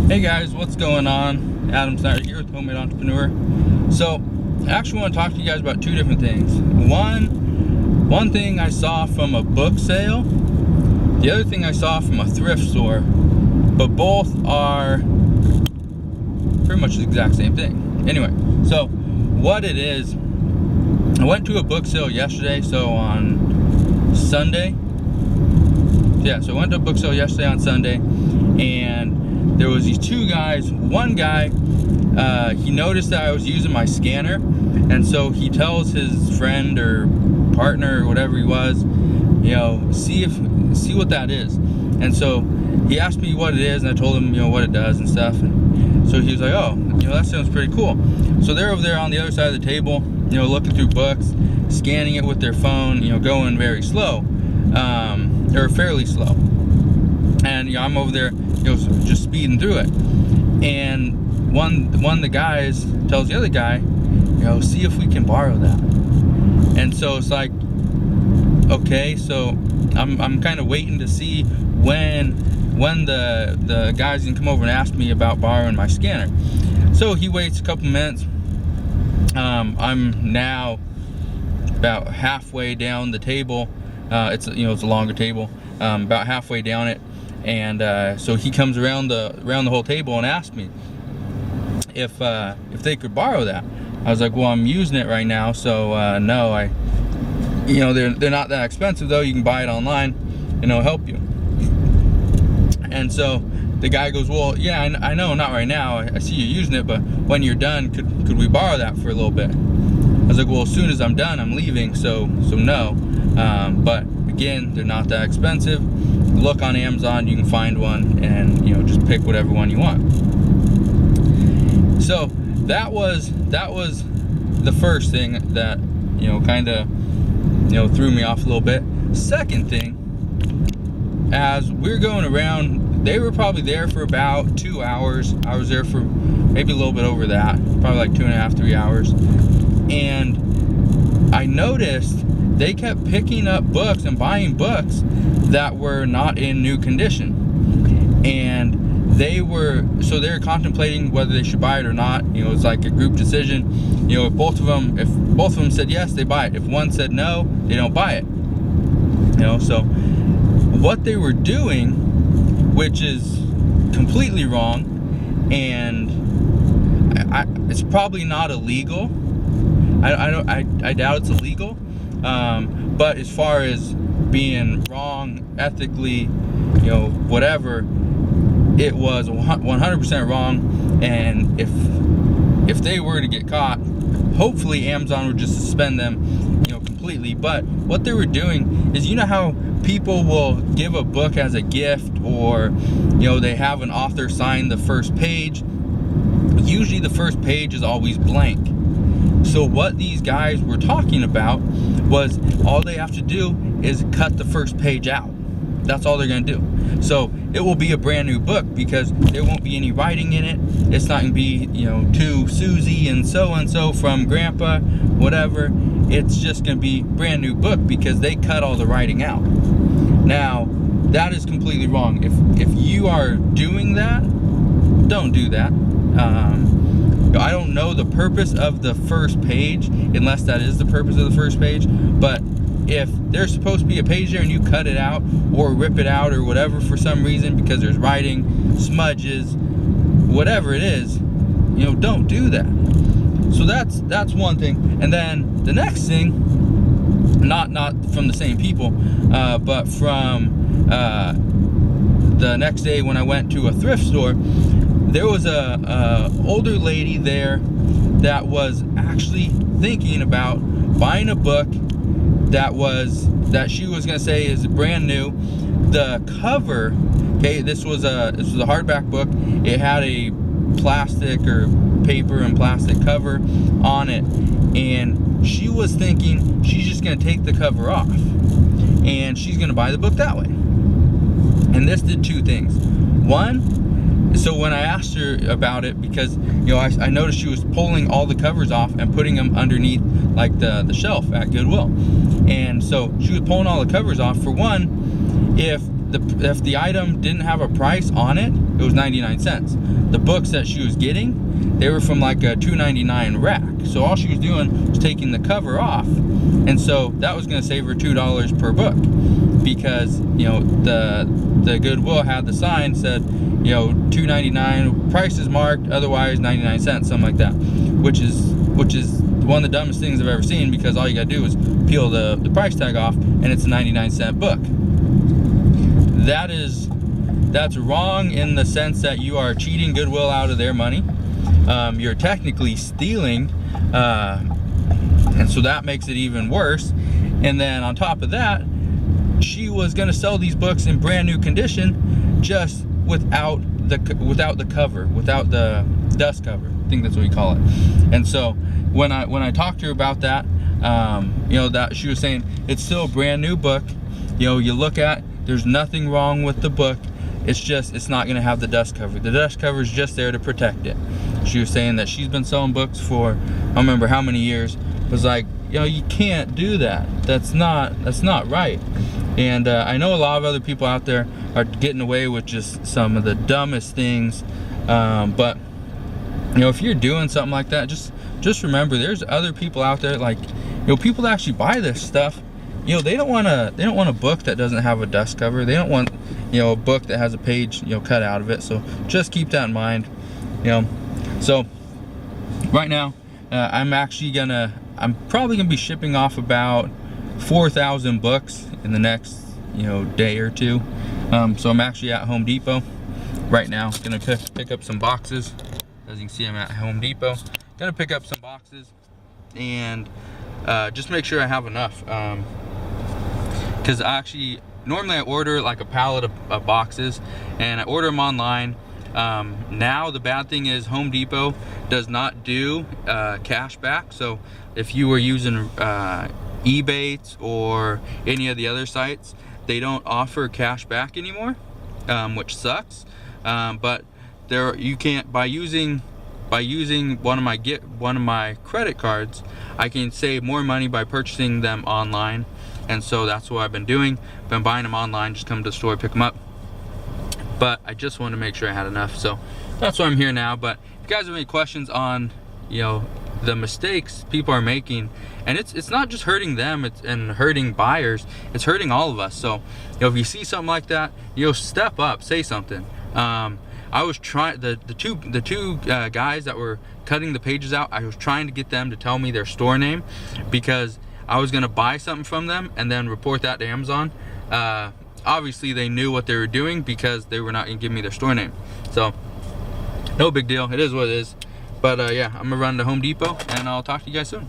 Hey guys, what's going on? Adam Snyder here with Homemade Entrepreneur. So, I actually want to talk to you guys about two different things. One thing I saw from a book sale, the other thing I saw from a thrift store, but both are pretty much the exact same thing. Anyway, so what it is, I went to a book sale yesterday, so on Sunday. Yeah, so I went to a book sale yesterday on Sunday, and there was these two guys. One guy, he noticed that I was using my scanner, and so he tells his friend or partner or whatever he was, you know, see what that is. And so he asked me what it is, and I told him, you know, what it does and stuff. And so he was like, oh, you know, that sounds pretty cool. So they're over there on the other side of the table, you know, looking through books, scanning it with their phone, you know, going very slow, or fairly slow. And, you know, I'm over there, you know, just speeding through it. And one of the guys tells the other guy, you know, see if we can borrow that. And so it's like, okay, so I'm kind of waiting to see when the guys can come over and ask me about borrowing my scanner. So he waits a couple minutes. I'm now about halfway down the table. It's a longer table. About halfway down it. And so he comes around the whole table and asks me if they could borrow that. I was like, well, I'm using it right now, so no, they're not that expensive though. You can buy it online, and it'll help you. And so the guy goes, well, yeah, I know, not right now. I see you using it, but when you're done, could we borrow that for a little bit? I was like, well, as soon as I'm done, I'm leaving, so no. But again, they're not that expensive. Look on Amazon, you can find one, and you know, just pick whatever one you want. So that was the first thing that, you know, kind of, you know, threw me off a little bit. Second thing, as we're going around, they were probably there for about 2 hours. I was there for maybe a little bit over that, probably like 2.5, 3 hours. And I noticed they kept picking up books and buying books that were not in new condition, and they're contemplating whether they should buy it or not. You know, it's like a group decision. You know, if both of them said yes, they buy it. If one said no, they don't buy it. You know, so what they were doing, which is completely wrong, and it's probably not illegal. I doubt it's illegal. But as far as being wrong ethically, you know, whatever, it was 100% wrong. And if they were to get caught, hopefully Amazon would just suspend them, you know, completely. But what they were doing is, you know how people will give a book as a gift, or, you know, they have an author sign the first page. Usually the first page is always blank. So what these guys were talking about was, all they have to do is cut the first page out. That's all they're going to do. So it will be a brand new book, because there won't be any writing in it. It's not going to be, you know, to Susie and so from Grandpa, whatever. It's just going to be brand new book, because they cut all the writing out. Now, that is completely wrong. If you are doing that, don't do that. I don't know the purpose of the first page, unless that is the purpose of the first page. But if there's supposed to be a page there and you cut it out or rip it out or whatever for some reason, because there's writing, smudges, whatever it is, you know, don't do that. So that's one thing. And then the next thing, not from the same people, but from the next day when I went to a thrift store, there was a older lady there that was actually thinking about buying a book that she was gonna say is brand new. The cover, okay, this was a hardback book. It had a plastic or paper and plastic cover on it, and she was thinking she's just gonna take the cover off and she's gonna buy the book that way. And this did two things. One, so when I asked her about it, because, you know, I noticed she was pulling all the covers off and putting them underneath, like the shelf at Goodwill. And so she was pulling all the covers off. For one, if the item didn't have a price on it, it was 99 cents. The books that she was getting, they were from like a $2.99 rack. So all she was doing was taking the cover off. And so that was gonna save her $2 per book, because, you know, the Goodwill had the sign said, you know, $2.99, price is marked, otherwise 99 cents, something like that, which is one of the dumbest things I've ever seen, because all you gotta do is peel the price tag off and it's a 99-cent book. That's wrong in the sense that you are cheating Goodwill out of their money. You're technically stealing, and so that makes it even worse. And then on top of that, she was gonna sell these books in brand new condition, just without the cover, without the dust cover. I think that's what we call it. And so when I talked to her about that, you know, that she was saying it's still a brand new book. You know, you look at, there's nothing wrong with the book. It's just, it's not gonna have the dust cover. The dust cover is just there to protect it. She was saying that she's been selling books for, I don't remember how many years. It was like, you know, you can't do that. That's not right. And I know a lot of other people out there are getting away with just some of the dumbest things. But you know, if you're doing something like that, just remember, there's other people out there, like, you know, people that actually buy this stuff. You know, they don't want a book that doesn't have a dust cover. They don't want, you know, a book that has a page, you know, cut out of it. So just keep that in mind. You know, so right now I'm probably gonna be shipping off about 4,000 books in the next, you know, day or two. So I'm actually at Home Depot right now, gonna pick up some boxes. As you can see, I'm at Home Depot, gonna pick up some boxes and just make sure I have enough, because normally I order like a pallet of boxes, and I order them online. Now the bad thing is Home Depot does not do cash back. So if you were using Ebates or any of the other sites, they don't offer cash back anymore, which sucks. But you can't, by using one of my credit cards, I can save more money by purchasing them online. And so that's what I've been doing. Been buying them online, just come to the store, pick them up. But I just wanted to make sure I had enough, so that's why I'm here now. But if you guys have any questions on, you know, the mistakes people are making, and it's not just hurting them, and hurting buyers, it's hurting all of us. So, you know, if you see something like that, you know, step up, say something. I was trying, the two guys that were cutting the pages out, I was trying to get them to tell me their store name, because I was gonna buy something from them and then report that to Amazon. Obviously they knew what they were doing, because they were not gonna give me their store name. So no big deal, it is what it is. But yeah, I'm gonna run to Home Depot and I'll talk to you guys soon.